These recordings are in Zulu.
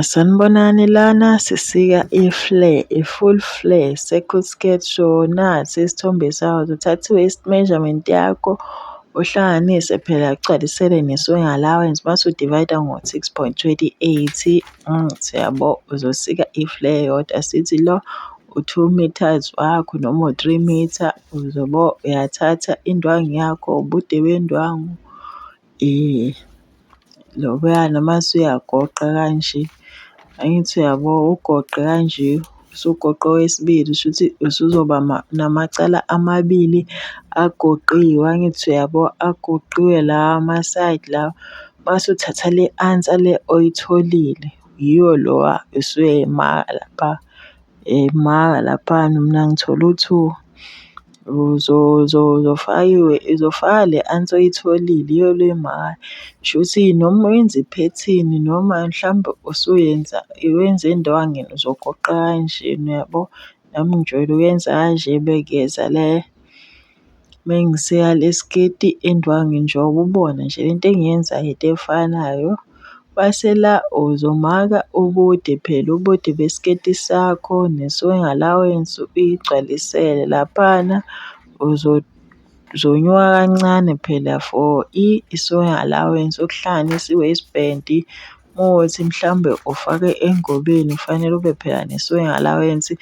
Sanibonani lana sisika i-flare, i-full flare circle skirt. So nasi isithombe sayo, uzothatha i-waist measurement yakho uhlanganise phela ugcwalisele ne-sewing allowance mase udivayida ngo-6.28. Siyabo, uzosika i-flare yodwa sithi lo u-2 meters wakho noma u-3 meter. Uzobe uyathatha indwangu yakho, ubude bendwangu lobayana mase uyagoqa kanje. Angithi uyabo, ugoqe kanje, usugoqa owesibili shuthi usuzoba namacala amabili agoqiwe. Angithi uyabo, agoqiwe lawa ama-side lawa. Mase uthatha le answer le oyitholile, yiyo lo usuyayimaka lapha. Maka laphana, mina ngithole u-2. Uzofaka le answer oyitholile, yiyo le oyimakayo. Shuthi noma wenza iphethini noma mhlambe wenze endwangini uzogoqa kanjena uyabo. Nami ngijwayele ukuyenza kanje, bekeza mengisika le sketi endwangini njengoba ubona nje lento engiyenzayo into efanayo. Bese la uzomaka ubude phela, ubude besiketi sakho ne-sewing allowance uyigcwalisele laphana. Uzonyuka kancane phela for i-sewing allowance ukuhlanganisa i-waistband. Mawukuthi mhlambe ufake engobeni kufanele ube phela ne-sewing allowance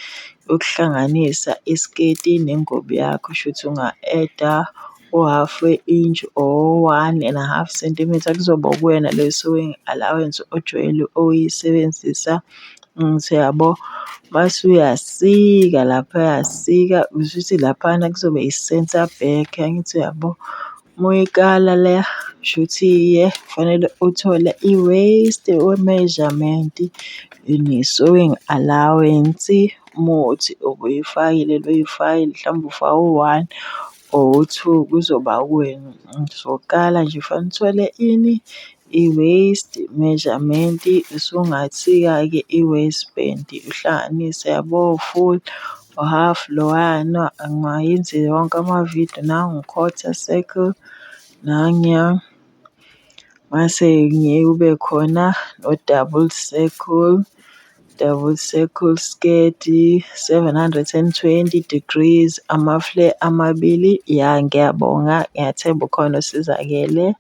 yokuhlanganisa isketi nengubo yakho. Shuthi unga-add-a u-half we-inch or 1.5 centimeter, kuzoba kuwena le sewing allowance ojwayele ukuyisebenzisa. Ngithi uyabo, mase uyasika laphaya, uyasika shuthi laphana kuzobe i-center back. Angithi uyabo, muyikala la shuthi kufanele uthole i-waist measurement ne-sewing allowance. Mawukuthi ubuyifakile mhlambe ufake u-1 or u-2 kuzoba kuwena. Uzokala nje kufanele uthole ini, i-waist measurement. Usungasika-ke i-waistband uhlanganise yabo, u-full, u-half lowana. Angiwayenzi wonke ama-video, nangu u-quarter circle nanguya. Mase kube khona no-double circle, double circle skirt 720 degrees, ama-flare amabili. Ya, ngiyabonga, ngiyathemba ukhona osizakele.